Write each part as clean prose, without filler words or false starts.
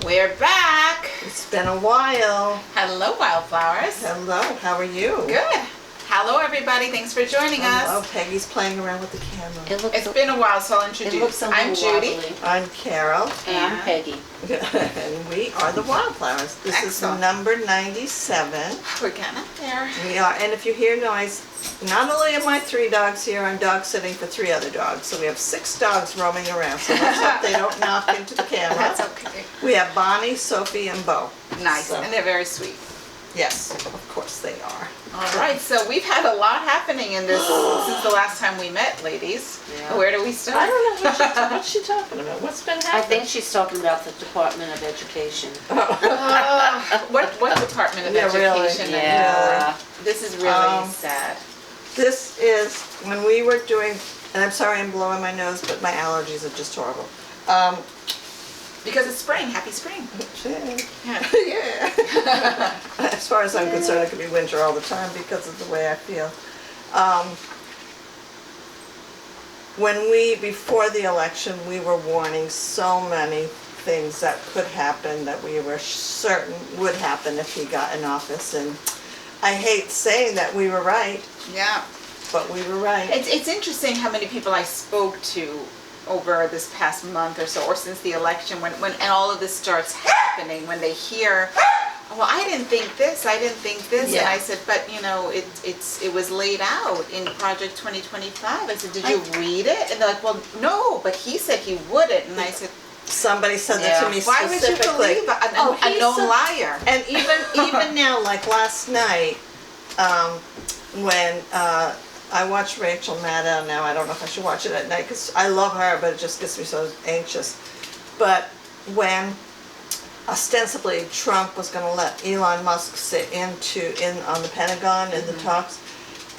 We're back. It's been a while. Hello, Wildflowers. Hello, how are you? Good. Hello, everybody. Thanks for joining Hello, us. Peggy's playing around with the camera. It's been a while, so I'll introduce. I'm Judy. Wobbly. I'm Carol. And I'm Peggy. And we are the Wildflowers. This Excellent. is number 97. We're getting up there. We are, and if you hear noise, not only am I 3 dogs here, I'm dog sitting for 3 other dogs. So we have 6 dogs roaming around. So let's hope they don't knock into the camera. That's okay. We have Bonnie, Sophie, and Bo. Nice, So, and they're very sweet. yes, of course they are. All right, so we've had a lot happening in this since the last time we met, ladies. Yeah. Where do we start? I don't know what's she talking about. What's been I happening? think she's talking about the Department of Education. What Department of Yeah, really. Education? Yeah. This is really sad. This is when we were doing, and I'm sorry I'm blowing my nose, but my allergies are just horrible. Because it's spring. Happy spring. Yeah. Yeah. As far as I'm concerned, it could be winter all the time because of the way I feel. Before the election, we were warning so many things that could happen that we were certain would happen if he got in office. And I hate saying that we were right, Yeah. but we were right. It's interesting how many people I spoke to over this past month or so, or since the election, when and all of this starts happening, when they hear, well, I didn't think this, I didn't think this, Yeah. and I said, but you know, it was laid out in Project 2025. I said, did you read it? And they're like, well, no, but he said he wouldn't, and I said, Somebody said that to me why would you specifically. believe a he known said- liar? And even now, like last night, when I watch Rachel Maddow now, I don't know if I should watch it at night because I love her, but it just gets me so anxious. But when ostensibly Trump was going to let Elon Musk sit in on the Pentagon in the talks,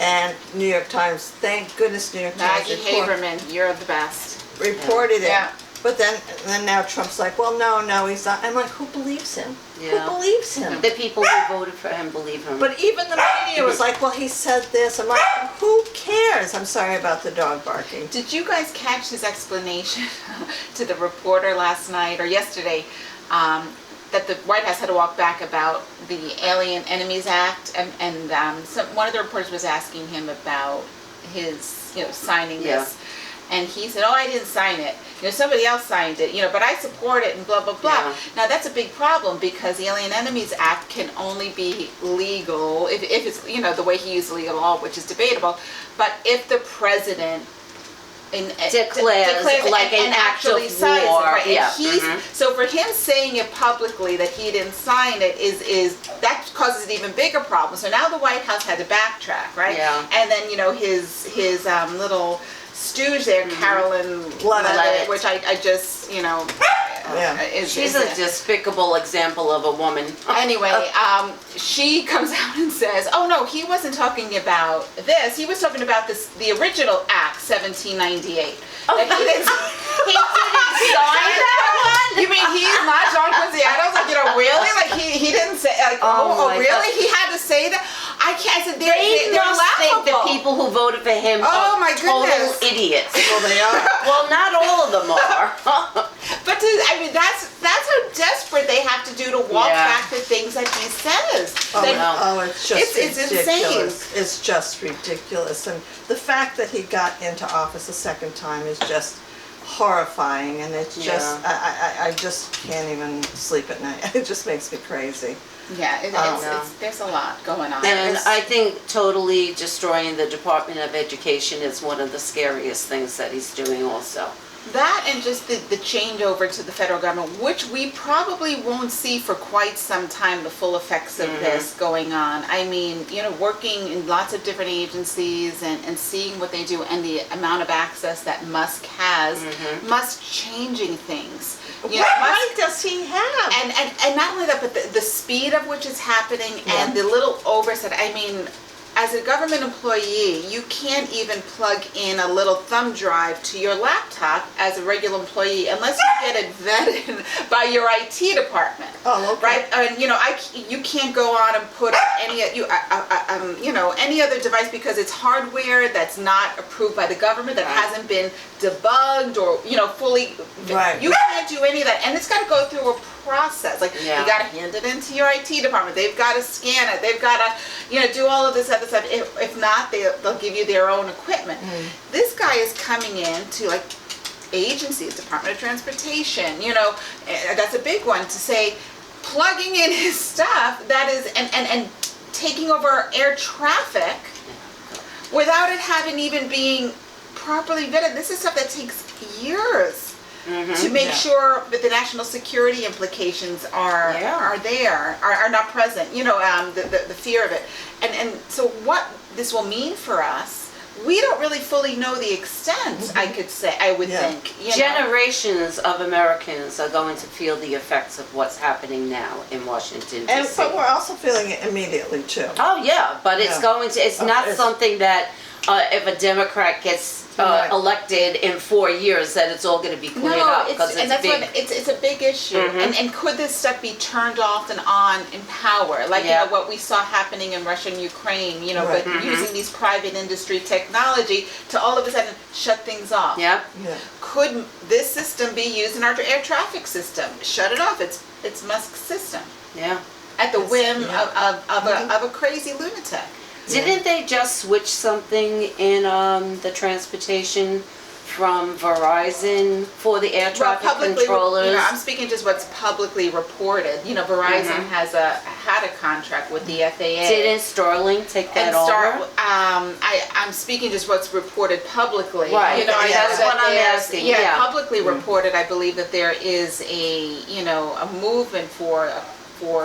and New York Times, thank goodness New York Times Maggie Haberman, you're the best. reported it. Yeah. But then now Trump's like, well, no, he's not. I'm like, who believes him? Yeah. Who believes him? The people who voted for him believe him. But even the media was like, well, he said this. I'm like, who cares? I'm sorry about the dog barking. Did you guys catch his explanation to the reporter last night or yesterday that the White House had to walk back about the Alien Enemies Act, and one of the reporters was asking him about his, signing this, and he said, "Oh, I didn't sign it. Somebody else signed it. But I support it and blah blah blah." Yeah. Now that's a big problem because the Alien Enemies Act can only be legal if it's the way he used legal law, which is debatable. But if the president declares like an act of actually signs war. it, right? Yeah. And so for him saying it publicly that he didn't sign it is that causes an even bigger problem. So now the White House had to backtrack, right? Yeah. And then his little stooge there, Carolyn Levitt. which I just She's a despicable example of a woman. Anyway, she comes out and says, "Oh no, he wasn't talking about this. He was talking about the original Act, 1798." That he didn't sign that one. You mean he's not John Quincy Adams? Like really? Like he didn't say like really? God. He had to say that? I can't. I said they're must think laughable. the people who voted for him are my total goodness. idiots. Well, they are. Well, not all of them are. But that's how desperate they have to do to walk back the things that he says. It's just It's ridiculous. insane. It's just ridiculous. And the fact that he got into office a second time is just horrifying. And it's just, I just can't even sleep at night. It just makes me crazy. Yeah, there's a lot going on. And I think totally destroying the Department of Education is one of the scariest things that he's doing also. That and just the changeover to the federal government, which we probably won't see for quite some time, the full effects of this going on. I mean, working in lots of different agencies and seeing what they do and the amount of access that Musk has, Musk changing things. What right does he have? And not only that, but the speed of which it's happening and the little oversight. I mean, as a government employee, you can't even plug in a little thumb drive to your laptop as a regular employee unless you get it vetted by your IT department. Oh, okay. Right? And you can't go on and put any any other device because it's hardware that's not approved by the government, that hasn't been debugged or fully. Right. You can't do any of that, and it's got to go through a process. Like you got to hand it into your IT department. They've got to scan it. They've got to do all of this other stuff. If not, they'll give you their own equipment. This guy is coming in to like agencies, Department of Transportation. That's a big one, to say plugging in his stuff that is and taking over air traffic without it having even being properly vetted. This is stuff that takes years to make sure that the national security implications are not present. The fear of it, and so what this will mean for us. We don't really fully know the extent, I would think. Generations of Americans are going to feel the effects of what's happening now in Washington, D.C. But we're also feeling it immediately, too. Oh, yeah, but it's it's not something that if a Democrat gets elected in 4 years, that it's all going to be cleared up, because it's a big issue. And could this stuff be turned off and on in power, like what we saw happening in Russia and Ukraine? But using these private industry technology to all of a sudden shut things off. Could this system be used in our air traffic system? Shut it off. It's Musk's system. At the whim of a crazy lunatic. Didn't they just switch something in the transportation from Verizon for the air traffic controllers? I'm speaking just what's publicly reported. Verizon had a contract with the FAA. Didn't Sterling take that over? I'm speaking just what's reported publicly. Right. That's what I'm asking. Publicly reported. I believe that there is a movement for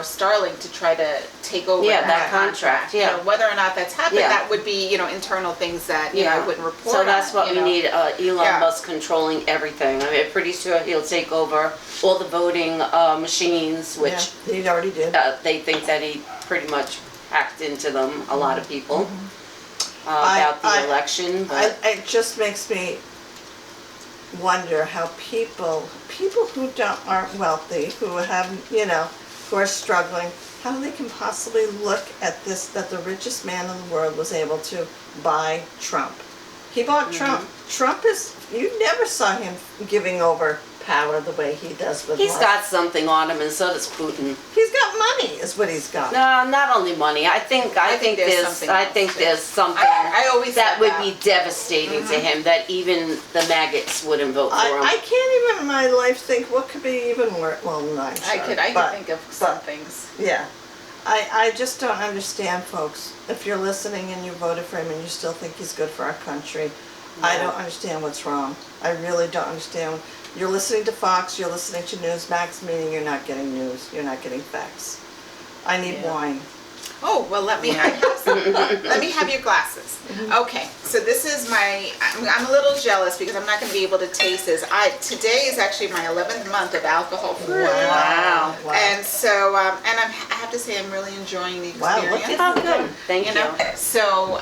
Starlink to try to take over that contract. Whether or not that's happened, that would be internal things that I wouldn't report. So that's what we need. Elon Yeah. Musk controlling everything. I mean, pretty sure he'll take over all the voting machines, which he already did. They think that he pretty much hacked into them. A lot of people about the election. But It just makes me wonder how people who aren't wealthy, who have who are struggling, how they can possibly look at this, that the richest man in the world was able to buy Trump. He bought Trump. Trump you never saw him giving over power the way he does with he's got something on him, and so does Putin. He's got money, is what he's got. No, not only money. I think there's something I always that would that. be devastating to him, that even the maggots wouldn't vote for him. I can't even in my life think what could be even worse. Well, no, I'm sure. I could think of some things. Yeah. I just don't understand, folks. If you're listening and you voted for him and you still think he's good for our country, I don't understand what's wrong. I really don't understand. You're listening to Fox, you're listening to Newsmax, meaning you're not getting news, you're not getting facts. I need wine. Oh, well, let me have your glasses. Okay, so this is I'm a little jealous because I'm not going to be able to taste this. Today is actually my 11th month of alcohol free. Wow. And so, and I have to say I'm really enjoying the experience. Wow, look at Oh, good. Thank you. So,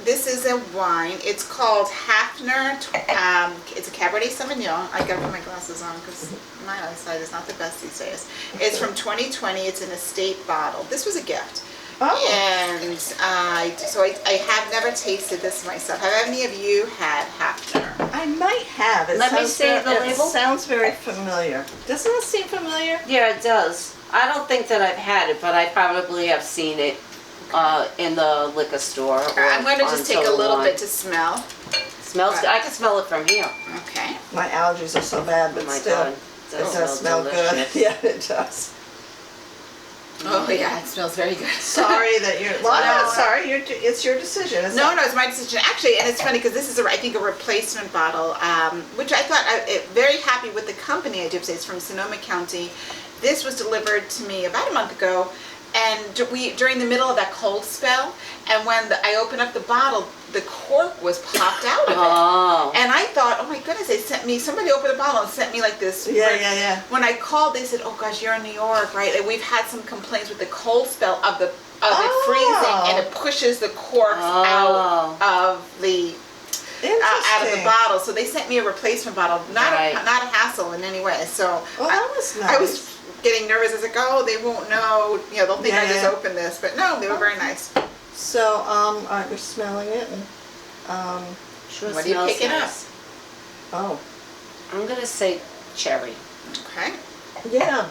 this is a wine. It's called Hafner. It's a Cabernet Sauvignon. I gotta put my glasses on because my eyesight is not the best these days. It's from 2020. It's in a state bottle. This was a gift. Oh. And I have never tasted this myself. Have any of you had Hafner? I might have. Let me see the label. It sounds very familiar. Doesn't it seem familiar? Yeah, it does. I don't think that I've had it, but I probably have seen it in the liquor store. I'm going to just take a little bit to smell. Smells good. I can smell it from here. Okay. My allergies are so bad, but Oh my still, God. it does smell good. delicious. Yeah, it does. Oh yeah, it smells very good. Sorry that you're. Well, No. no, sorry. It's your decision. Isn't No, it? no, it's my decision. Actually, and it's funny because this is, I think, a replacement bottle, which I thought, very happy with the company, I do have to say. It's from Sonoma County. This was delivered to me about a month ago, and during the middle of that cold spell, and when I opened up the bottle, the cork was popped out of it. Oh. And I thought, oh my goodness, somebody opened the bottle and sent me like this. Yeah. When I called, they said, oh gosh, you're in New York, right? And we've had some complaints with the cold spell of the of it freezing, and it pushes the corks out of the bottle. So they sent me a replacement bottle. Not a hassle in any way. So that was nice. I was getting nervous. I was like, oh, they won't know. They'll think I just opened this. But no, they were very nice. So, all right, we're smelling it. And, what are you picking up? Oh. I'm going to say cherry. Okay. Yeah.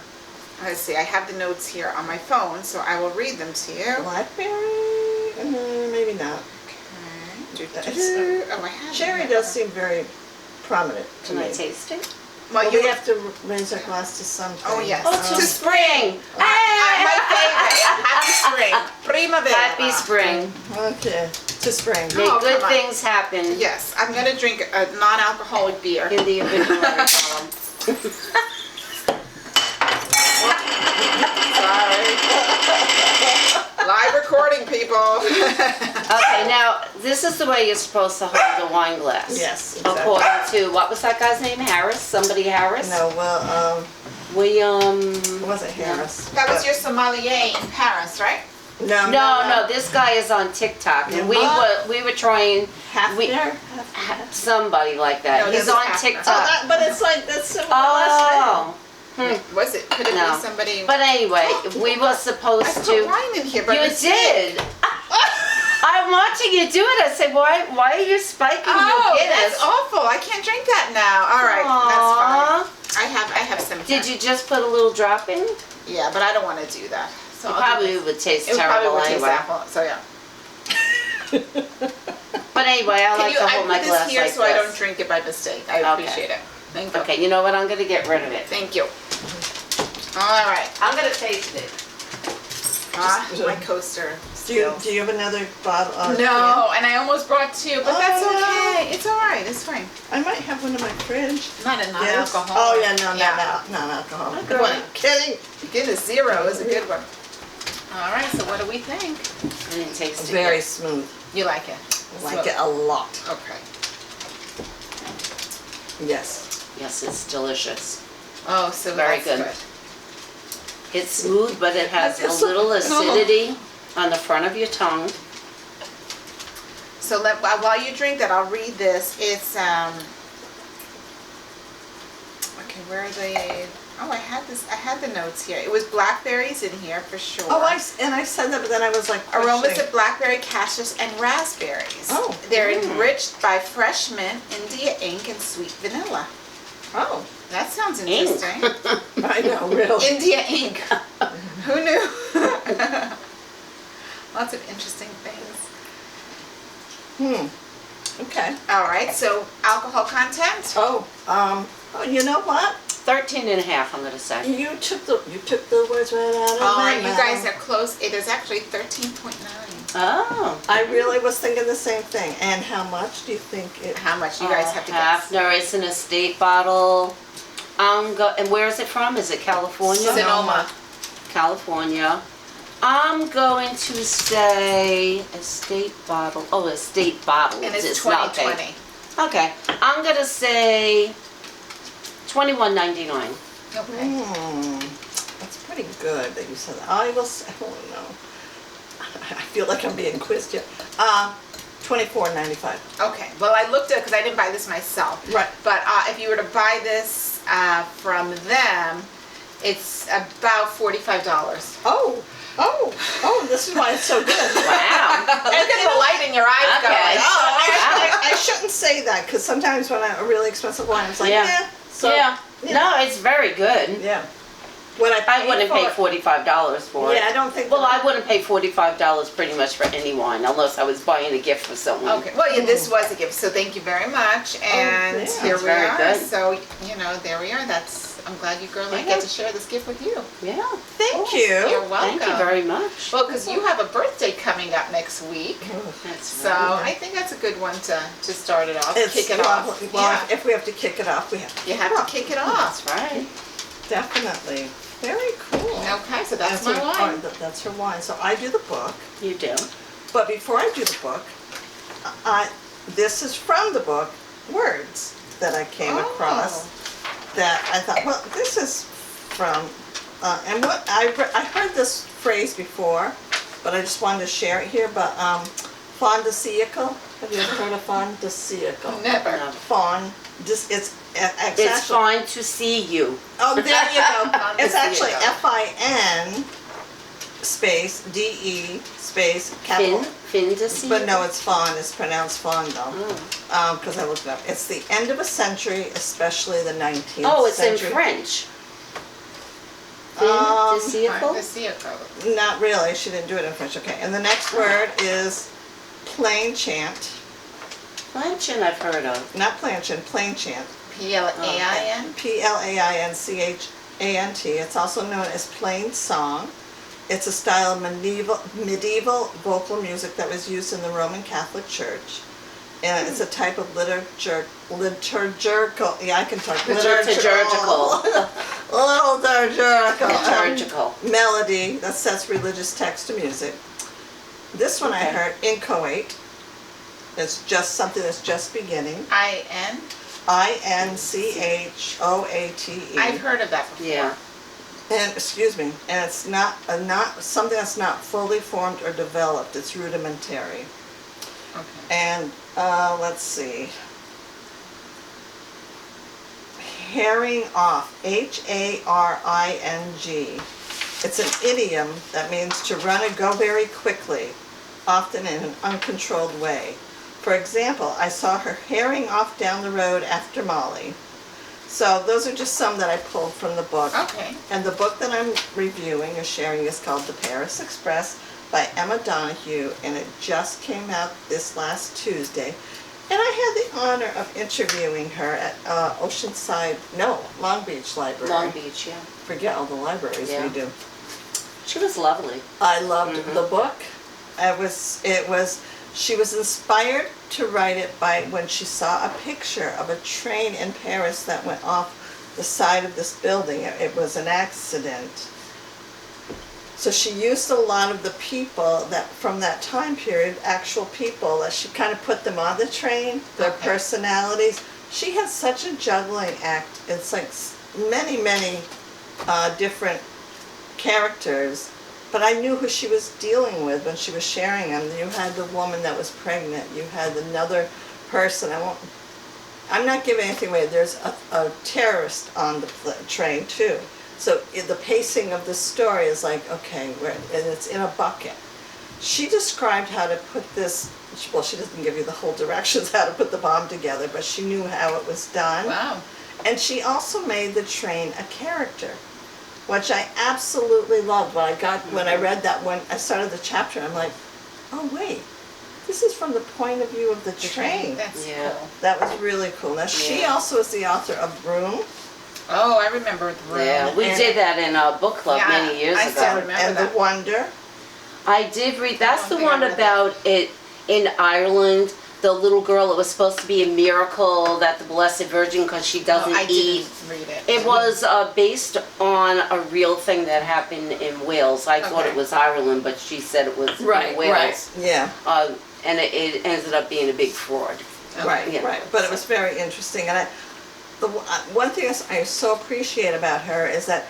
Let's see. I have the notes here on my phone, so I will read them to you. Blackberry? Maybe not. Okay. Oh, I have cherry does seem very prominent to me. Can I taste it? Well, we have to raise our glass to something. Oh, yes. To spring. My favorite. Happy spring. Primavera. Happy spring. Okay. To spring. May good things happen. Yes. I'm going to drink a non-alcoholic beer. In the obituary column. Sorry. Live recording, people. Okay, now, this is the way you're supposed to hold a wine glass. Yes, exactly. According to, what was that guy's name? Harris? Somebody Harris? No, well, William... was it Harris? That was your sommelier in Paris, right? No, this guy is on TikTok, and we were trying... Hafner? Somebody like that. No, He's this is on Hafner. TikTok. But it's like, that's similar Oh. Was it? Could it No. be somebody? But anyway, we were I supposed put to... wine in here, but You did. I'm watching you do it. I say, why are you spiking your Guinness? That's awful. I can't drink that now. All right, that's fine. I have some. Did you just put a little drop in? Yeah, but I don't want to do that. So It I'll probably do this. would taste It terrible probably would taste anyway. awful. So yeah. But anyway, I like to hold my I put glass this here like so I don't this. drink it by mistake. I appreciate it. Thank you. Okay, you know what? I'm going to get rid of it. Thank you. All right. I'm going to taste it. My coaster. Do you have another bottle? No, and I almost brought two, but that's no. okay. It's all right. It's fine. I might have one in my fridge. Not a non-alcohol. Oh yeah, no, non-alcohol. Good one. I'm kidding. Guinness Zero is a good one. All right. So what do we think? I didn't taste it Very yet. smooth. You like it? I like it a lot. Okay. Yes. Yes, it's delicious. Oh, so Very that's good. It's smooth, but it has I feel a so- little acidity on the front of your tongue. So while you drink that, I'll read this. It's okay. Where are they? Oh, I had the notes here. It was blackberries in here for sure. Oh, I said that, but then I was like, Aromas questioning. of blackberry, cashews, and raspberries. Oh. They're enriched by fresh mint, India ink, and sweet vanilla. Oh, That sounds Ink. interesting. I know, really. India ink. Who knew? Lots of interesting things. Okay. All right, so alcohol content? Oh, you know what? 13 and a half, I'm going to say. You took the words right out of All my right, mouth. you guys are close. It is actually 13.9. Oh. I really was thinking the same thing. And how much do you think it? How much you guys have to guess? Hafner, it's an estate bottle. And where is it from? Is it California? Sonoma. California. I'm going to say estate bottle. Oh, estate bottles. And it's not big. 2020. Okay. I'm going to say $21.99. Okay. That's pretty good that you said that. I will say, oh no. I feel like I'm being quizzed here. $24.95. Okay. Well, I looked at it because I didn't buy this myself. Right. But if you were to buy this from them, it's about $45. Oh, this is why it's so good. Wow. Look at the light in your eyes Okay. going. Oh, I shouldn't say that because sometimes when a really expensive wine, it's like, Yeah. So, yeah. No, it's very good. Yeah. What I wouldn't pay $45 for it. Yeah, I don't think. Well, I wouldn't pay $45 pretty much for any wine unless I was buying a gift for someone. Okay. Well, yeah, this was a gift, so thank you very much. And yeah. here That's we very are. good. So, there we are. I'm glad you girls Yeah. get to share this gift with you. Yeah. Thank you. You're welcome. Thank you very much. Well, because you have a birthday coming up next week. That's So I think that's a good one to start it off, It's kick it lovely. off. Well, Yeah, if we have to kick it off, we have to. you have to kick it off. That's right. Definitely. Very cool. Okay, so that's my wine. That's her wine. So I do the book, You do. but before I do the book, this is from the book, words that I came across that I thought, well, this is from, and what I heard this phrase before, but I just wanted to share it here. But Fawn de Siecle, have you ever heard of Fawn de Siecle? Never. Fawn, just it's It's fine to see you. Oh, there you go. Fawn de It's actually Siecle. FIN space DE space capital. Fin to see But you? no, it's fawn. It's pronounced fawn though. Oh. Because I looked it up. It's the end of a century, especially the 19th Oh, it's in century. French. Um, Find the Fin Siecle. Not really. She didn't do it in French. Okay. And the next word is plain chant. French, I've heard of. Not planchant, plain chant. Plain? Plainchant. It's also known as plain song. It's a style of medieval vocal music that was used in the Roman Catholic Church. And it's a type of liturgical, yeah, I can talk, Liturgical. Liturgical. Melody that sets religious text to music. This one I Okay. heard, inchoate. It's just something that's just beginning. I-N? INCHOATE. I've heard of that before. Yeah. And, excuse me, and it's not something that's not fully formed or developed, it's rudimentary. Okay. And, let's see. Herring off, HARING. It's an idiom that means to run or go very quickly, often in an uncontrolled way. For example, I saw her herring off down the road after Molly. So those are just some that I pulled from the book. Okay. And the book that I'm reviewing or sharing is called The Paris Express by Emma Donoghue, and it just came out this last Tuesday. And I had the honor of interviewing her at Long Beach Library. Long Beach, yeah. Forget all the libraries Yeah. we do. She was lovely. I loved the book. She was inspired to write it by when she saw a picture of a train in Paris that went off the side of this building. It was an accident. So she used a lot of the people that from that time period, actual people, that she kind of put them on the train, their Okay. personalities. She had such a juggling act. It's like many, many different characters. But I knew who she was dealing with when she was sharing them. You had the woman that was pregnant. You had another person. I'm not giving anything away. There's a terrorist on the train too. So the pacing of the story is like, okay, and it's in a bucket. She described how to put this, well, she doesn't give you the whole directions how to put the bomb together, but she knew how it was done. Wow. And she also made the train a character, which I absolutely loved. When I read that, when I started the chapter, I'm like, oh wait, this is from the point of view of the train. That's Yeah. cool. That was really cool. Now she Yeah. also is the author of Room Oh, I remember the room. Yeah, we And- did that in a book club Yeah, many years I ago. still remember and The that. Wonder. I did read, that's the think I one read that. about it in Ireland, the little girl, it was supposed to be a miracle that the Blessed Virgin, because she doesn't Oh, I eat. didn't read it. It was based on a real thing that happened in Wales. I thought Okay. it was Ireland, but she said it was Right, in Wales. right. Yeah. And it ended up being a big fraud. Okay. Right, Yeah. right. But it was very interesting. And one thing I so appreciate about her is that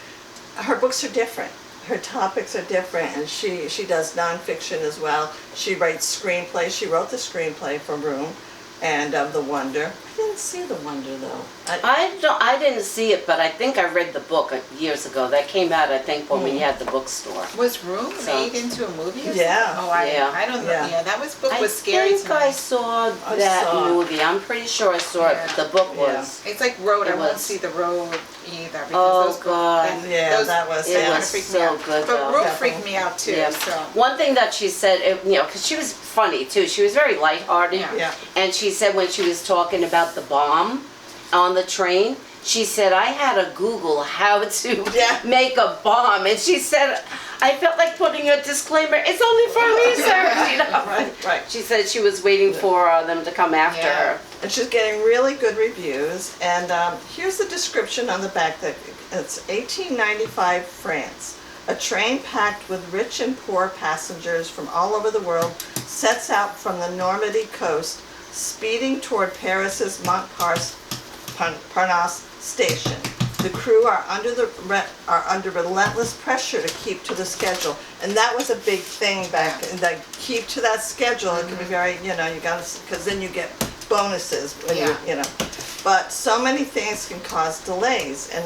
her books are different. Her topics are different, and she does nonfiction as well. She writes screenplays. She wrote the screenplay for Room and The Wonder. I didn't see The Wonder though. I didn't see it, but I think I read the book years ago. That came out, I think, when we had the bookstore. Was Room So- made into a movie? Or Yeah. something? Oh, Yeah. I don't know. Yeah. Yeah, that book I was scary think to me. I saw I that saw it. movie. I'm pretty sure I saw it, but the book Yeah. was. It's like Road. It I won't was. see the Road either. Because Oh, those books, God. Yeah, that was- It kinda was freaked me so out. good, But though. Road Definitely. freaked me out too. Yeah. So. One thing that she said, because she was funny too. She was very lighthearted. Yeah. Yeah. And she said when she was talking about the bomb on the train, she said, I had to Google how to Yeah. make a bomb. And she said, I felt like putting a disclaimer, it's only for research, Right, right. She said she was waiting for them to come after Yeah. her. And she's getting really good reviews. And here's the description on the back. That it's 1895 France. A train packed with rich and poor passengers from all over the world sets out from the Normandy coast, speeding toward Paris's Montparnasse station. The crew are under relentless pressure to keep to the schedule, and that was a big thing back. That keep to that schedule. It can be very, you got to, because then you get bonuses when you know. But so many things can cause delays, and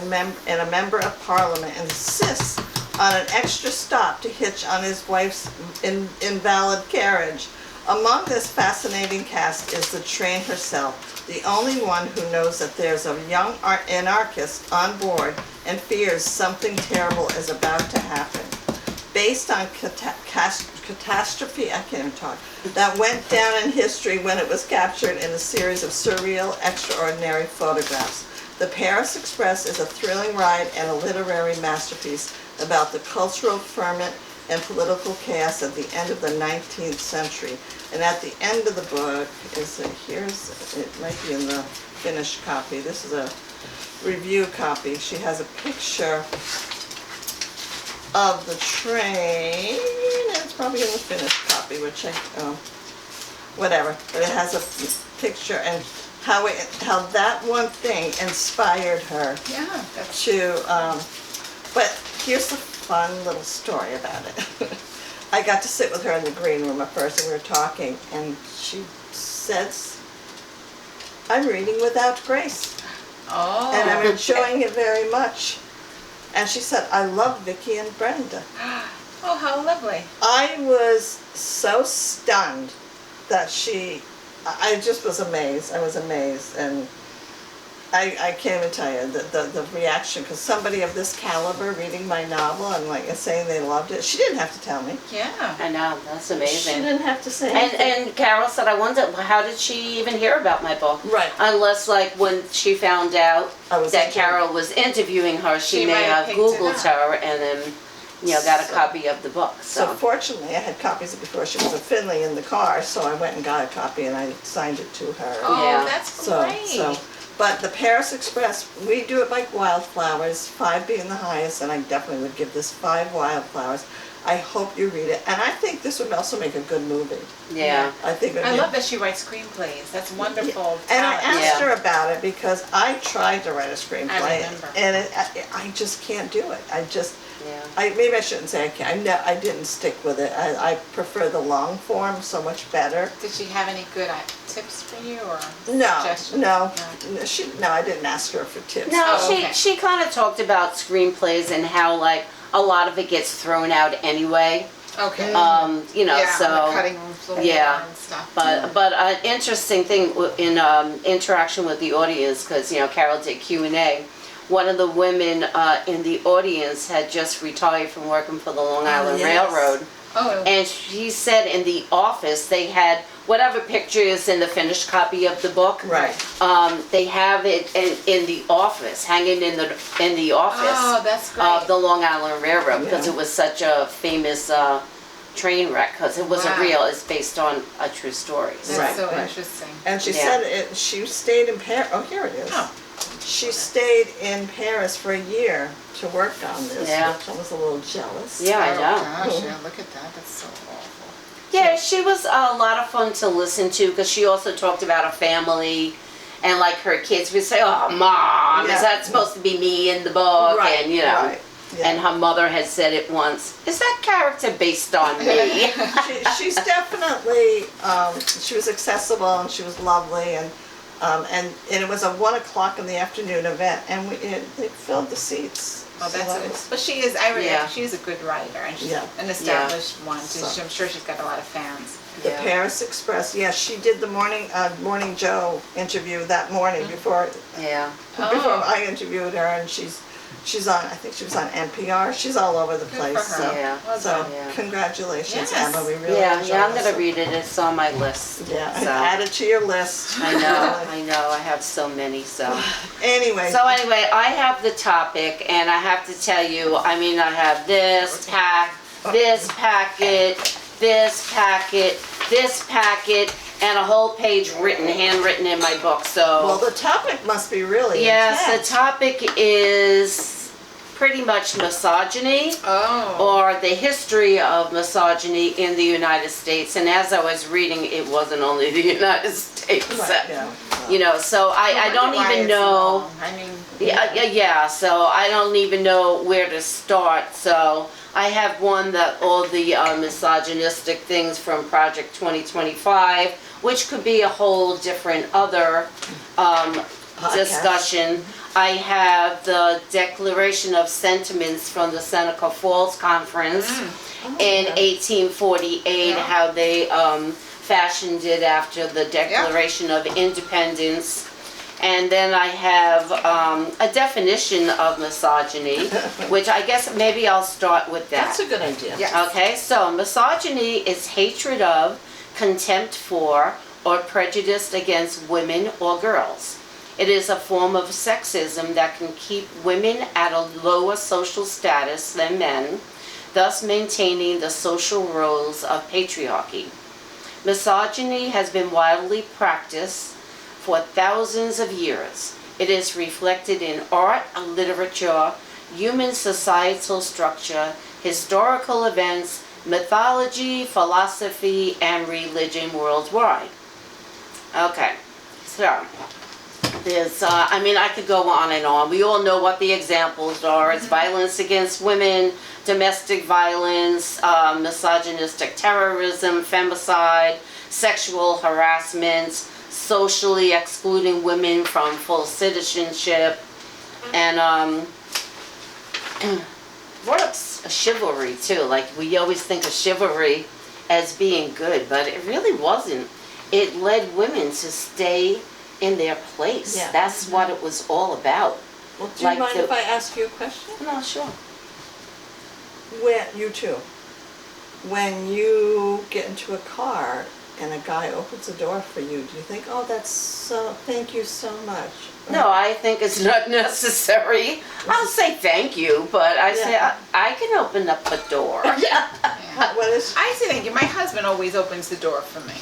a member of parliament insists on an extra stop to hitch on his wife's invalid carriage. Among this fascinating cast is the train herself, the only one who knows that there's a young anarchist on board and fears something terrible is about to happen. Based on catastrophe, I can't even talk, that went down in history when it was captured in a series of surreal, extraordinary photographs. The Paris Express is a thrilling ride and a literary masterpiece about the cultural ferment and political chaos at the end of the 19th century. And at the end of the book is, it might be in the finished copy. This is a review copy. She has a picture of the train. It's probably in the finished copy, which whatever. But it has a picture and how that one thing inspired her to, but here's the fun little story about it. I got to sit with her in the green room at first, and we were talking, and she says, I'm reading without grace. Oh. And I'm enjoying it very much. And she said, I love Vicki and Brenda. Oh, how lovely. I was so stunned that I just was amazed. I was amazed. And I can't even tell you the reaction, because somebody of this caliber reading my novel and saying they loved it. She didn't have to tell me. Yeah. I know, that's She amazing. didn't have to say anything. And Carol said, I wonder, how did she even hear about my book? Right. Unless, when she found out that Carol was interviewing her, she may might have picked it Googled up. her and then, got a copy of the book. So fortunately, I had copies before she was a Finley in the car, so I went and got a copy and I signed it to her. Oh, Yeah. that's great. But the Paris Express, we do it like Wildflowers, 5 being the highest, and I definitely would give this 5 Wildflowers. I hope you read it, and I think this would also make a good movie. Yeah. I love that she writes screenplays. That's wonderful. And I talent. asked her about it because I tried to write a screenplay, I remember. and I just can't do it. Yeah. Maybe I shouldn't say I can't. I didn't stick with it. I prefer the long form so much better. Did she have any good tips for you or No, suggestions? no, I didn't ask her for tips. No, Oh, okay. she kind of talked about screenplays and how a lot of it gets thrown out anyway. Okay. So on the cutting room floor and stuff. But an interesting thing in interaction with the audience, because Carol did Q&A. One of the women in the audience had just retired from working for the Long Island Railroad. Oh. And she said in the office they had whatever picture is in the finished copy of the book. Right. They have it in the office, hanging in the office. Oh, that's great. Of the Long Island Railroad, because Yeah. it was such a famous train wreck, because it wasn't Wow. real. It's based on a true story. That's Right, so right. interesting. And she said she stayed in Paris. Oh, here it is. Oh. She stayed in Paris for a year to work on this, Yeah. which I was a little jealous. Yeah, I know. Oh gosh, yeah, look at that. That's so awful. Yeah, she was a lot of fun to listen to, because she also talked about a family, and her kids would say, "Oh, Mom, Yeah. is that supposed to be me in the book?" Right, And right. Yeah. and her mother had said it once, "Is that character based on me?" She's definitely, she was accessible and she was lovely, and it was a 1 o'clock in the afternoon event, and they filled the seats. Oh, So that's that it. was- But she is, she's a good writer, and she's an established one, too. So- I'm sure she's got a lot of fans. The Yeah. Paris Express, yes, she did the Morning Joe interview that morning before Yeah. before I interviewed her, and she's on, I think she was on NPR. She's all over the Good place. for her. So, Yeah. Well so done. Yeah. congratulations, Yes. Emma. We really Yeah, enjoyed I'm this. gonna read it. It's on my list. Yeah, So. add it to your list. I know. I have so many. So Anyway. anyway, I have the topic, and I have to tell you. I mean, I have this packet, this packet, and a whole page handwritten in my book. So Well, the topic must be really yes, intense. the topic is pretty much misogyny. Oh. Or the history of misogyny in the United States. And as I was reading, it wasn't only the United States. Right, yeah. You know, so I don't Why even it's know. long. I mean, Yeah, so I don't even know where to start. So I have one that all the misogynistic things from Project 2025, which could be a whole different other discussion. I have the Declaration of Sentiments from the Seneca Falls Conference in 1848, how they fashioned it after the Declaration of Independence. And then I have a definition of misogyny, which I guess maybe I'll start with that. That's a good idea. Yeah. Okay, so misogyny is hatred of, contempt for, or prejudice against women or girls. It is a form of sexism that can keep women at a lower social status than men, thus maintaining the social roles of patriarchy. Misogyny has been widely practiced for thousands of years. It is reflected in art, literature, human societal structure, historical events, mythology, philosophy, and religion worldwide. Okay, so there's, I could go on and on. We all know what the examples are. It's violence against women, domestic violence, misogynistic terrorism, femicide, sexual harassment, socially excluding women from full citizenship, and brought up chivalry too. Like, we always think of chivalry as being good, but it really wasn't. It led women to stay in their place. Yeah. That's what it was all about. Well, do you mind if I ask you a question? No, sure. You too. When you get into a car and a guy opens the door for you, do you think, oh, thank you so much? No, I think it's not necessary. I'll say thank you, but I say I can open up a door. Yeah. What is? I say thank you. My husband always opens the door for me.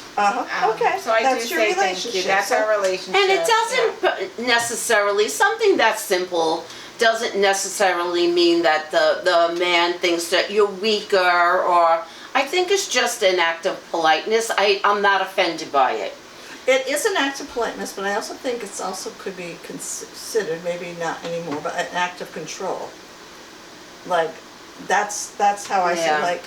Okay. So I That's do your say thank you. relationship. That's our relationship. And it doesn't necessarily, something that simple doesn't necessarily mean that the man thinks that you're weaker, or I think it's just an act of politeness. I'm not offended by it. It is an act of politeness, but I also think it's also could be considered, maybe not anymore, but an act of control. Like, that's how I Yeah. say, like,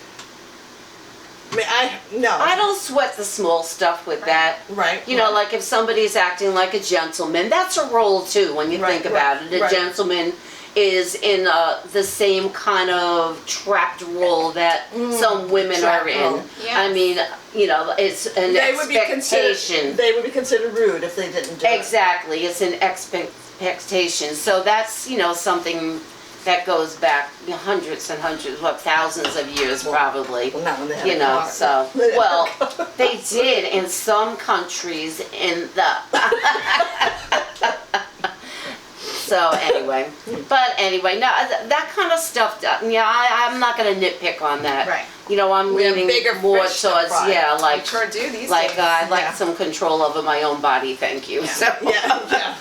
no. I don't sweat the small stuff with that. Right. You know, like if somebody's acting like a gentleman, that's a role too when you think about it. A gentleman is in the same kind of trapped role that some women are in. Yes. I mean, you know, it's an expectation. They would be considered rude if they didn't do it. Exactly, it's an expectation. So that's, you know, something that goes back hundreds and hundreds, thousands of years probably. Well, not when they had You a know, car. so, well, they did in some countries in the... So anyway, but anyway, no, that kind of stuff, I'm not going to nitpick on that. Right. You know, I'm We have leaning bigger more fish to towards, fry. like, We sure do these like days. I'd like Yeah. some control over my own body, thank you. Yeah. So, Yeah.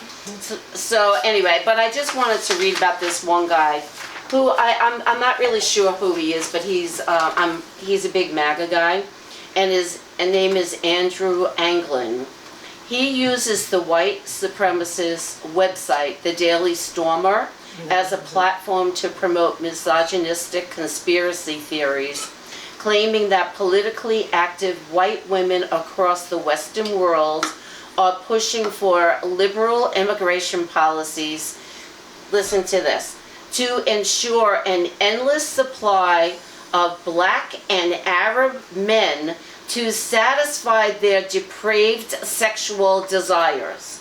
so anyway, but I just wanted to read about this one guy who I'm not really sure who he is, but he's a big MAGA guy, and his name is Andrew Anglin. He uses the white supremacist website, The Daily Stormer, as a platform to promote misogynistic conspiracy theories, claiming that politically active white women across the Western world are pushing for liberal immigration policies, listen to this, to ensure an endless supply of black and Arab men to satisfy their depraved sexual desires.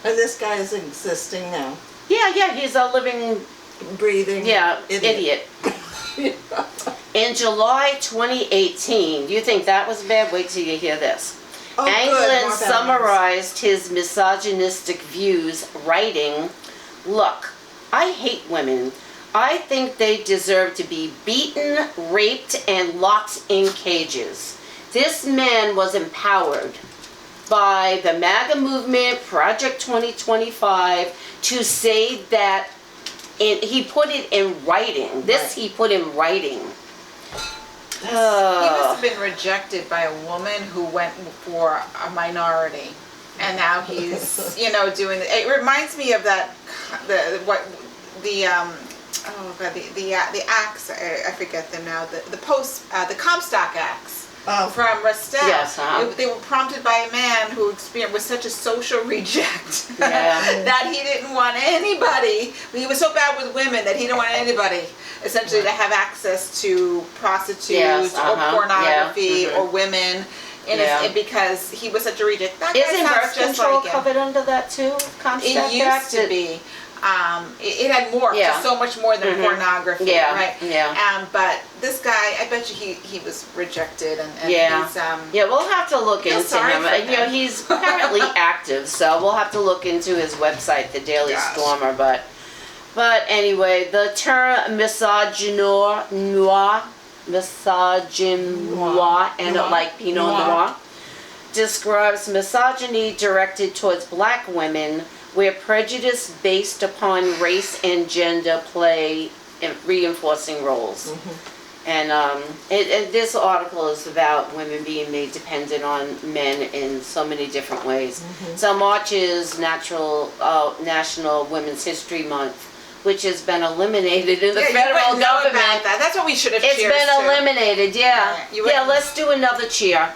And this guy is existing now. Yeah, he's a living, Breathing. idiot. In July 2018, do you think that was bad? Wait till you hear this. Oh, good. Anglin More bad summarized his misogynistic views, writing, "Look, I hate women. I think they deserve to be beaten, raped, and locked in cages. This man was empowered by the MAGA movement, Project 2025, to say that he put it in writing. This he put in writing. He must have been rejected by a woman who went for a minority. and now he's, you know, doing. It reminds me of that, the acts. I forget them now. The Comstock acts. Oh. From Restel. Yes, They were prompted by a man who was such a social reject Yeah. that he didn't want anybody. He was so bad with women that he didn't want anybody, essentially, to have access to prostitutes Yes, or pornography yeah, or women, because he was such a reject. That guy Isn't sounds birth just control like him. covered under that too? Comstock It used Act? to be. It had morphed Yeah. to so much more than pornography, Yeah, right? yeah. But this guy, I bet you he was rejected, and Yeah. he's Yeah, we'll have to look feel into sorry him. for You know, him. he's apparently active, so we'll have to look into his website, the Daily Gosh. Stormer. But anyway, the term misogynoir, and Noir. like Pinot Noir. Noir, describes misogyny directed towards black women, where prejudice based upon race and gender play reinforcing roles. And this article is about women being made dependent on men in so many different ways. So March is National Women's History Month, which has been eliminated in the you federal wouldn't know government. about that. That's what we should have It's cheered been to. eliminated, yeah. Yeah, you wouldn't- Let's do another cheer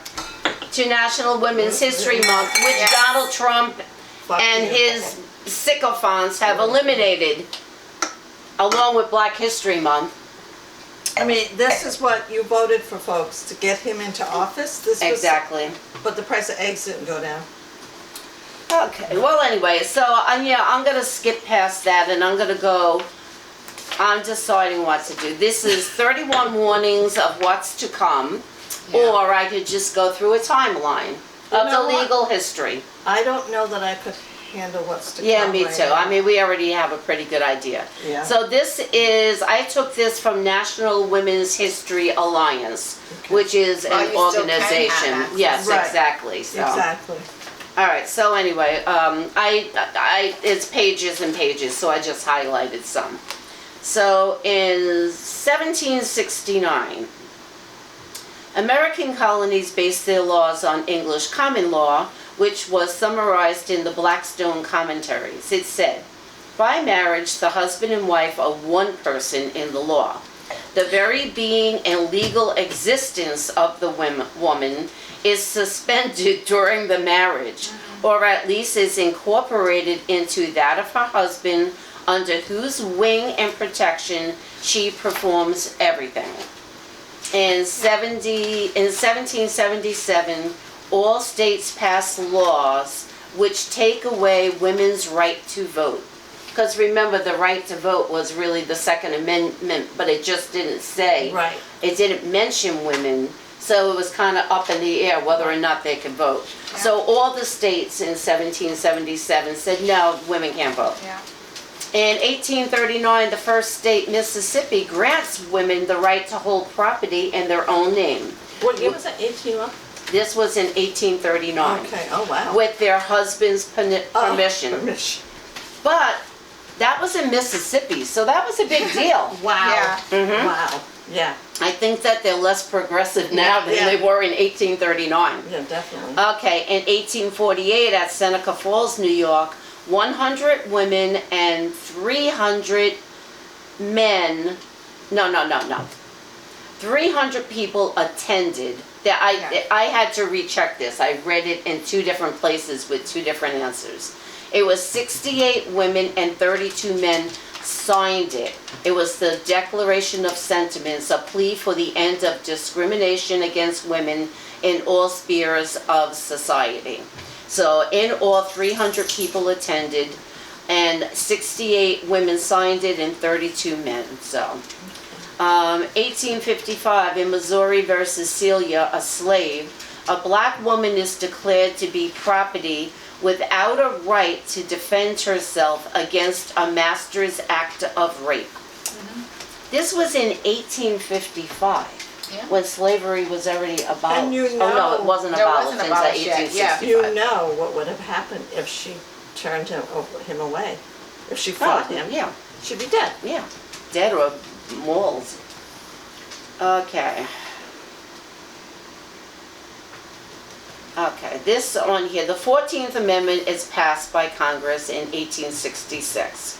to National Women's History Month, which Yes. Donald Trump Fuck and you. his sycophants have eliminated, along with Black History Month. I mean, this is what you voted for, folks, to get him into office. This was, Exactly. but the price of eggs didn't go down. Okay, well anyway, so I'm gonna skip past that and I'm deciding what to do. This is 31 warnings of what's to come, or I could just go through a timeline of know the what? legal history. I don't know that I could handle what's to Yeah, come me right too. now. I mean, we already have a pretty good idea. Yeah. So I took this from National Women's History Alliance, which is Oh, an you still can have organization. access. Yes, Right. exactly. So. Exactly. All right. So anyway, it's pages and pages, so I just highlighted some. So in 1769, American colonies based their laws on English common law, which was summarized in the Blackstone commentaries. It said, by marriage, the husband and wife are one person in the law. The very being and legal existence of the woman is suspended during the marriage, or at least is incorporated into that of her husband, under whose wing and protection she performs everything. In 1777, all states passed laws which take away women's right to vote. Because remember, the right to vote was really the Second Amendment, but it just didn't say. Right. It didn't mention women, so it was kind of up in the air whether or not they could vote. So all the states in 1777 said, no, women can't vote. Yeah. In 1839, the first state, Mississippi, grants women the right to hold property in their own name. What year was that? 18 what? This was in 1839. Okay. Oh, wow. With their husband's permission. Permission. But that was in Mississippi, so that was a big deal. Wow. Yeah. Mhm. Wow. Yeah. I think that they're less progressive now than Yeah. they were in 1839. Yeah, definitely. Okay, in 1848 at Seneca Falls, New York, 100 women and 300 men, no. 300 people attended. I had to recheck this. I read it in two different places with two different answers. It was 68 women and 32 men signed it. It was the Declaration of Sentiments, a plea for the end of discrimination against women in all spheres of society. So in all, 300 people attended, and 68 women signed it and 32 men. So 1855, in Missouri versus Celia, a slave, a black woman is declared to be property without a right to defend herself against a master's act of rape. This was in 1855, when slavery was already abolished. And you Oh no, know- it wasn't No, it abolished wasn't until abolished yet, 1865. You know what would have happened if she turned him away. If she fought him, Yeah, she'd be dead. yeah. Dead or mauled. Okay. Okay, this on here, the 14th Amendment is passed by Congress in 1866.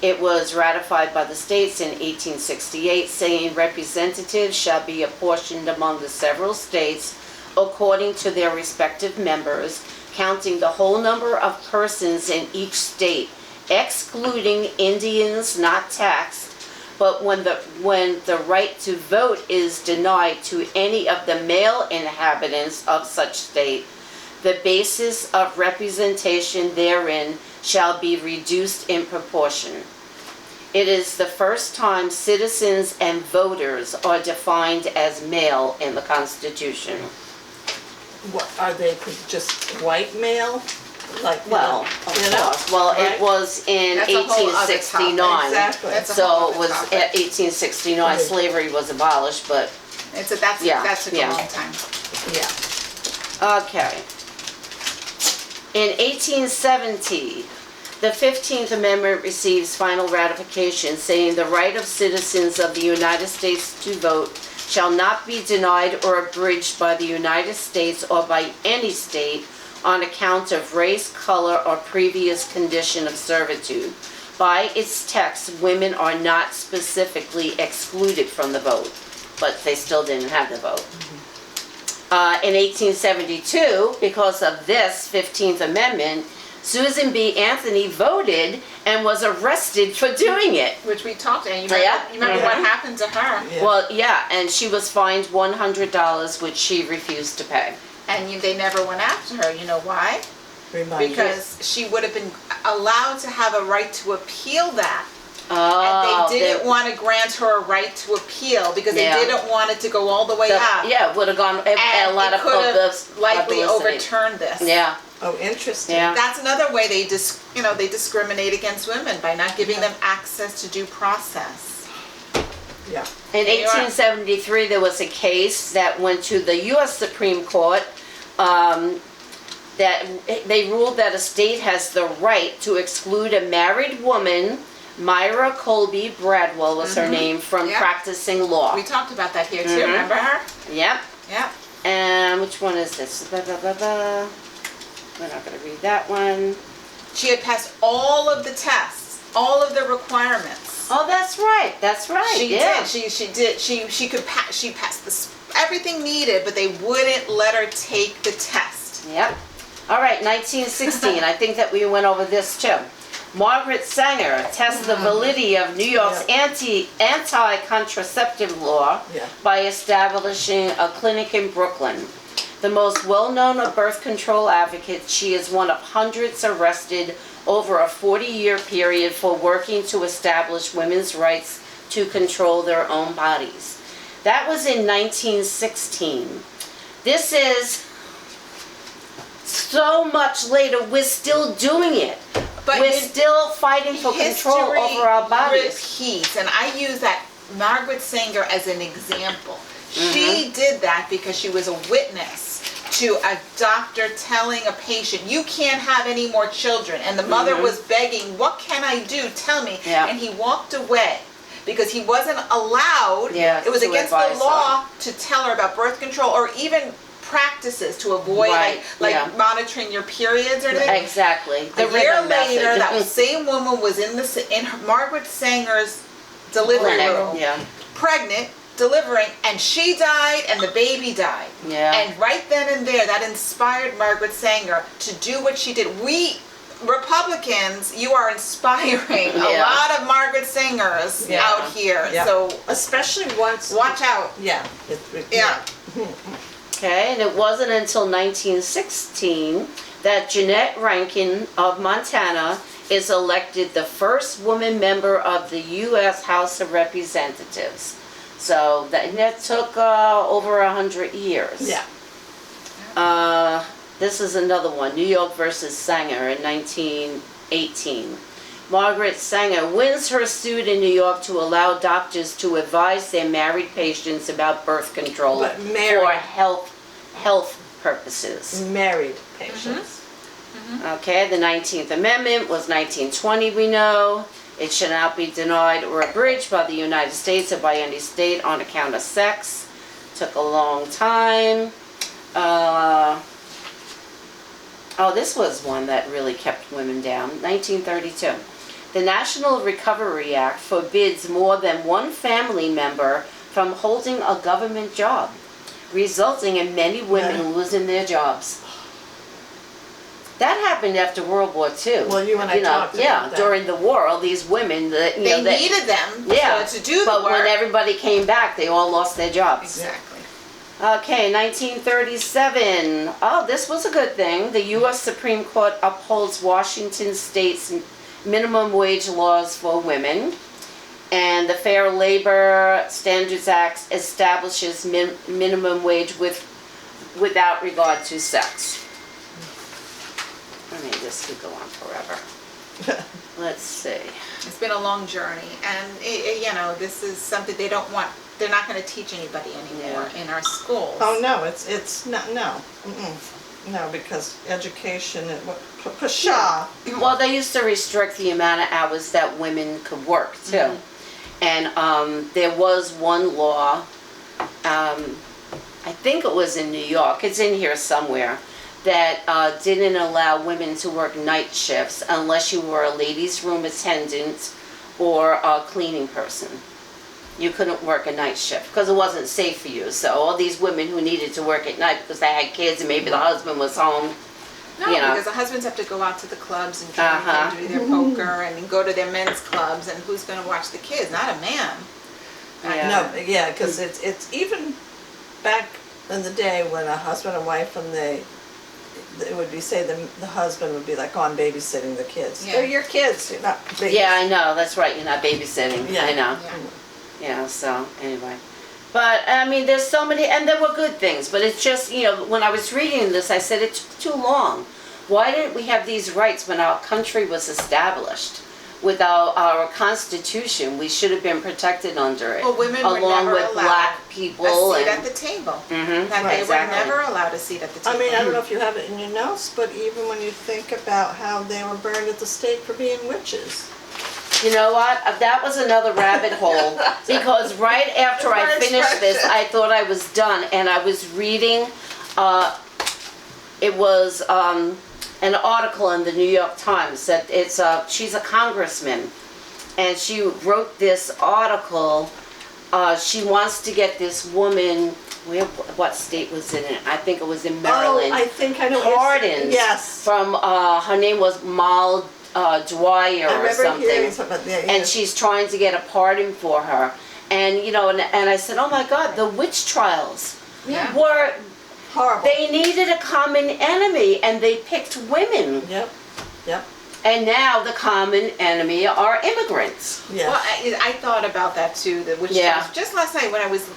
It was ratified by the states in 1868, saying representatives shall be apportioned among the several states according to their respective members, counting the whole number of persons in each state, excluding Indians not taxed, but when the right to vote is denied to any of the male inhabitants of such state, the basis of representation therein shall be reduced in proportion. It is the first time citizens and voters are defined as male in the Constitution. What, are they just white male? Like, Well, of course. Well, right? it was in That's a whole other 1869. topic. Exactly. That's a So whole it other was topic. at 1869, Right. slavery was abolished, but, That Yeah, took a yeah. long time. Yeah. okay. In 1870, the 15th Amendment receives final ratification, saying the right of citizens of the United States to vote shall not be denied or abridged by the United States or by any state on account of race, color, or previous condition of servitude. By its text, women are not specifically excluded from the vote, but they still didn't have the vote. In 1872, because of this 15th Amendment, Susan B. Anthony voted and was arrested for doing it. Which we talked, and Yeah. you remember what happened to her? Yeah. Well, yeah, and she was fined $100, which she refused to pay. And they never went after her. You know why? Remind me. Because she would have been allowed to have a right to appeal that. Oh, And they didn't want to grant her a right to appeal because Yeah. they didn't want it to go all the way up. Yeah, would have gone a And lot it of could have likely publicity. overturned this. Yeah, Oh, interesting. Yeah. That's another way they they discriminate against women by not giving them access to due process. Yeah. in There you are. 1873 there was a case that went to the U.S. Supreme Court that they ruled that a state has the right to exclude a married woman, Myra Colby Bradwell was her name, from Yeah. practicing law. We talked about that here too. Mhm. Remember her? Yep. Yeah. And which one is this? Blah, blah, blah, blah. We're not going to read that one. She had passed all of the tests, all of the requirements. Oh, that's right. That's right. She yeah. did. She did. She could pass. She passed this everything needed, but they wouldn't let her take the test. Yep. All right, 1916. I think that we went over this too. Margaret Sanger tests the validity of New York's anti-contraceptive law Yeah. by establishing a clinic in Brooklyn. The most well-known of birth control advocates, she is one of hundreds arrested over a 40-year period for working to establish women's rights to control their own bodies. That was in 1916. This is so much later. We're still doing it. But We're still fighting for control history over our bodies. repeats, and I use that Margaret Sanger as an example. She did that because she was a witness to a doctor telling a patient, you can't have any more children. And the mother was begging, what can I do? Tell me. Yeah. And he walked away because he wasn't allowed. Yeah, it was to against the advise her. law to tell her about birth control or even practices to avoid Right, like yeah. monitoring your periods or anything. Exactly. A year rhythm later, method. that same woman was in Margaret Sanger's delivery Clinic, room, yeah. pregnant, delivering, and she died and the baby died. Yeah. And right then and there, that inspired Margaret Sanger to do what she did. We Republicans, you are inspiring a Yeah. lot of Margaret Sangers Yeah. out here. Yeah. So Especially once. watch out. Yeah. Yeah. Okay, and it wasn't until 1916 that Jeanette Rankin of Montana is elected the first woman member of the U.S. House of Representatives. So that took over 100 years. Yeah. This is another one, New York versus Sanger in 1918. Margaret Sanger wins her suit in New York to allow doctors to advise their married patients about birth control But married. for health purposes. Married patients. Okay, the 19th Amendment was 1920, we know. It shall not be denied or abridged by the United States or by any state on account of sex. Took a long time. Oh, this was one that really kept women down. 1932. The National Recovery Act forbids more than one family member from holding a government job, resulting in many women losing their jobs. That happened after World War II. Well, you and I talked about that. During the war, all these women that They needed them to do the work. But when everybody came back, they all lost their jobs. Exactly. Okay, 1937. Oh, this was a good thing. The U.S. Supreme Court upholds Washington State's minimum wage laws for women. And the Fair Labor Standards Act establishes minimum wage without regard to sex. I mean, this could go on forever. Let's see. It's been a long journey, and this is something they don't want. They're not going to teach anybody anymore in our schools. Oh no, it's not. No, no, because education. Pshaw. Well, they used to restrict the amount of hours that women could work too, and there was one law. I think it was in New York. It's in here somewhere. That didn't allow women to work night shifts unless you were a ladies' room attendant or a cleaning person. You couldn't work a night shift because it wasn't safe for you. So all these women who needed to work at night because they had kids and maybe the husband was home. No, because the husbands have to go out to the clubs and drink and do their poker and go to their men's clubs, and who's going to watch the kids? Not a man. No, because it's even back in the day when a husband and wife it would be the husband would be like, oh, I'm babysitting the kids. Yeah. They're your kids. You're not babysitting. Yeah, I know. That's right. You're not babysitting. Yeah. I know. Yeah. So anyway. But, I mean, there's so many, and there were good things, but it's just, when I was reading this, I said it took too long. Why didn't we have these rights when our country was established? With our Constitution, we should have been protected under it. Well, women were along never with allowed black people a seat and at the table. Mhm. That Right, they exactly. were never allowed a seat at the table. I mean, I don't know if you have it in your notes, but even when you think about how they were burned at the stake for being witches. You know what? That was another rabbit hole because right after I finished this, I thought I was done, and I was reading. It was an article in the New York Times that she's a congressman, and she wrote this article. She wants to get this woman. What state was it in? I think it was in Maryland. Oh, I think I know. Pardoned. Yes. From her name was Mal Dwyer or something. Hearing something about that, And she's trying to get a pardon for her. And and I said, oh my God, the witch trials were horrible. They needed a common enemy, and they picked women. Yep. And now the common enemy are immigrants. Yeah. Well, I thought about that too. Just last night when I was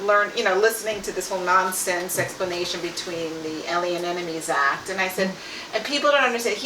listening to this whole nonsense explanation between the Alien Enemies Act, and I said, and people don't understand.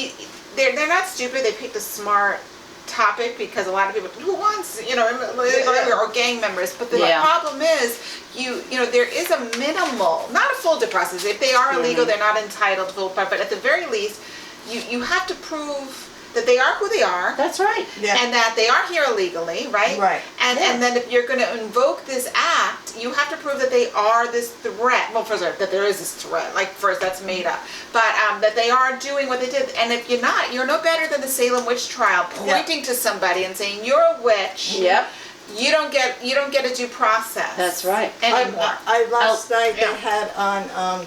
They're not stupid. They picked a smart topic because a lot of people who wants or gang members, but the problem is there is a minimal, not a full due process. If they are illegal, they're not entitled to full, but at the very least you have to prove that they are who they are. That's right. Yeah. And that they are here illegally, right? Right. And then if you're going to invoke this act, you have to prove that they are this threat. Well, first, that there is this threat. Like, first, that's made up. But that they are doing what they did. And if you're not, you're no better than the Salem witch trial, pointing to somebody and saying, you're a witch. Yep. You don't get a due process. That's right. Anymore. Last night they had on,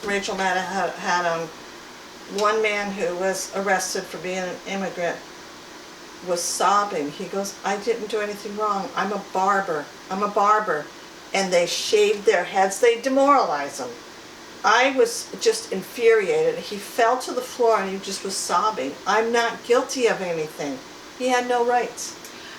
Rachel Maddow had on, one man who was arrested for being an immigrant was sobbing. He goes, I didn't do anything wrong. I'm a barber. And they shaved their heads. They demoralized him. I was just infuriated. He fell to the floor and he just was sobbing. I'm not guilty of anything. He had no rights.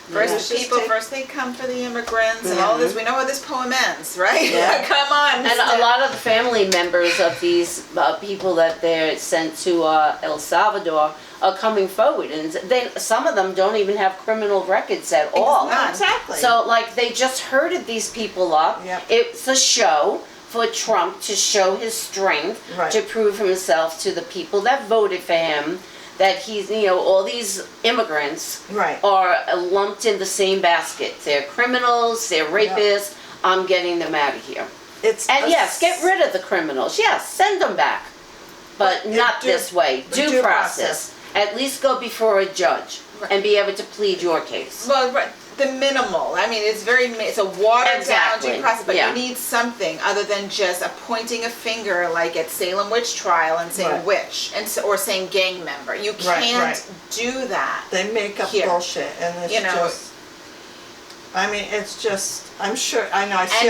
First they come for the immigrants and all this. We know how this poem ends, right? Yeah. Come on. And a lot of the family members of these people that they're sent to El Salvador are coming forward, and some of them don't even have criminal records at all. Exactly. So, they just herded these people up. Yep. It's a show for Trump to show his strength, to prove himself to the people that voted for him. That he's, all these immigrants are lumped in the same basket. They're criminals, they're rapists. I'm getting them out of here. Yes, get rid of the criminals. Yes, send them back. but not due- this way. due Due process. At least go before a judge and be able to plead your case. Well, right, the minimal. I mean, it's a watered Exactly, down due process, but yeah. you need something other than just pointing a finger, like at Salem witch trial, and saying Right. witch, or saying gang member. You Right, can't right. do that. They make up Here. bullshit, and it's You know, just. I mean, it's just. I'm sure. I know. I see. And-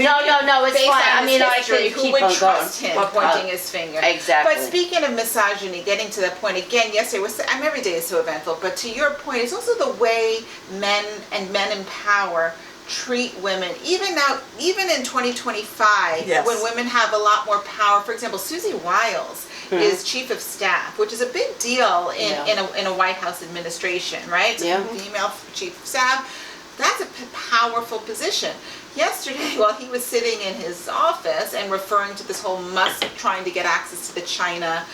How you're. No, it's Based fine. on I his mean, I history, could who keep would on trust going. him pointing his finger? Exactly. But speaking of misogyny, getting to that point again, yesterday was. Every day is so eventful. But to your point, it's also the way men in power treat women. Even now, even in 2025, Yes. when women have a lot more power. For example, Susie Wiles is chief of staff, which is a big deal in a White House administration, right? It's Yeah. a female chief of staff. That's a powerful position. Yesterday, while he was sitting in his office and referring to this whole Musk trying to get access to the China,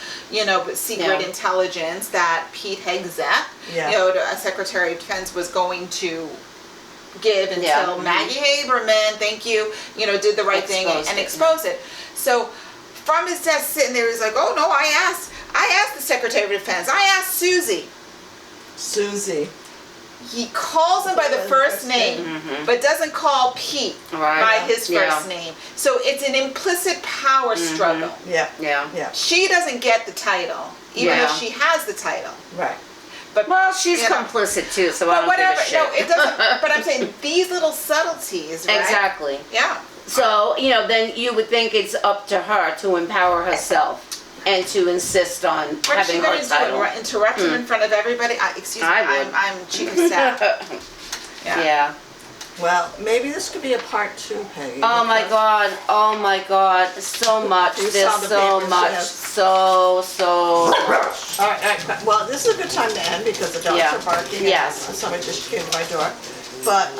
secret Yeah. intelligence that Pete Hegseth, Yeah. the Secretary of Defense, was going to give until Yeah. Maggie Haberman, thank you, did the right thing and exposed it. So from his desk sitting there, he's like, oh no, I asked the Secretary of Defense, I asked Susie. He calls him by the first name, but doesn't call Pete by his first name. So it's an implicit power struggle. Yeah. Yeah. She doesn't get the title, even though Yeah. she has the title. Right. But Well, she's you know, complicit too, so I But don't whatever. give a No, shit. it doesn't. But I'm saying these little subtleties, right? Exactly. Yeah. So, then you would think it's up to her to empower herself and to insist on What's having she her going to do? title. Interrupt him in front of everybody? Excuse me, I would. I'm chief of staff. Yeah. Well, maybe this could be a part 2, Peggy. Oh my because- God, so much, You there's saw the so papers, much, yes. so much. All right. Well, this is a good time to end because the dogs Yeah. are barking. Yes. And somebody just came to my door. But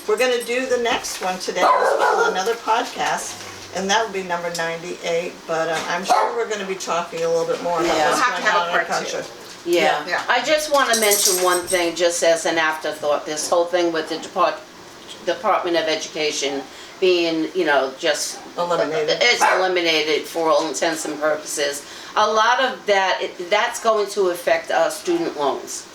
we're going to do the next one today as well, another podcast. And that will be number 98. But I'm sure we're going to be talking a little bit more about Yeah. what's We'll have to going have on a in our part two. country. Yeah. Yeah. I just want to mention one thing just as an afterthought, this whole thing with the Department of Education being, just Eliminated. It's eliminated for all intents and purposes. A lot of that's going to affect student loans.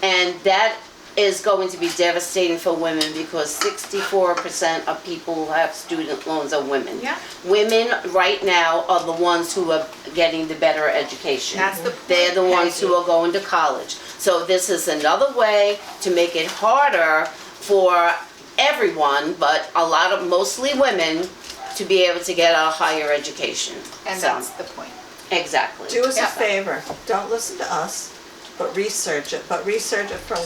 And that is going to be devastating for women because 64% of people who have student loans are women. Yeah. Women right now are the ones who are getting the better education. That's the point, They're the ones Peggy. who are going to college. So this is another way to make it harder for everyone, but mostly women, to be able to get a higher education. And So, that's the point. exactly. Do us Yeah. a favor. Don't listen to us, but research it. But research it from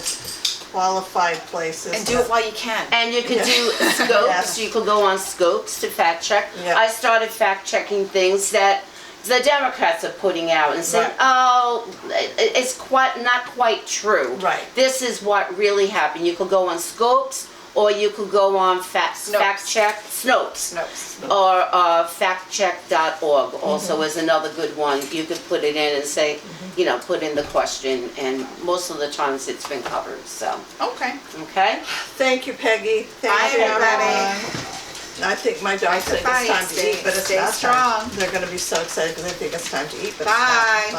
qualified places. And do it while you can. And you could Yeah. do Scopes, Yes. you could go on Scopes to fact check. Yeah. I started fact checking things that the Democrats are putting out and saying, Right. oh, it's not quite true. Right. This is what really happened. You could go on Scopes or you could go on fact check, Snopes. Or factcheck.org also is another good one. You could put it in and say, put in the question, and most of the times it's been covered, so, Okay. okay? Thank you, Peggy. Thank Bye, you, everybody. everyone. I think my dogs think Bye. it's time to eat, but it's Stay not strong. time. They're going to be so excited because they think it's time to eat, but it's not. Bye.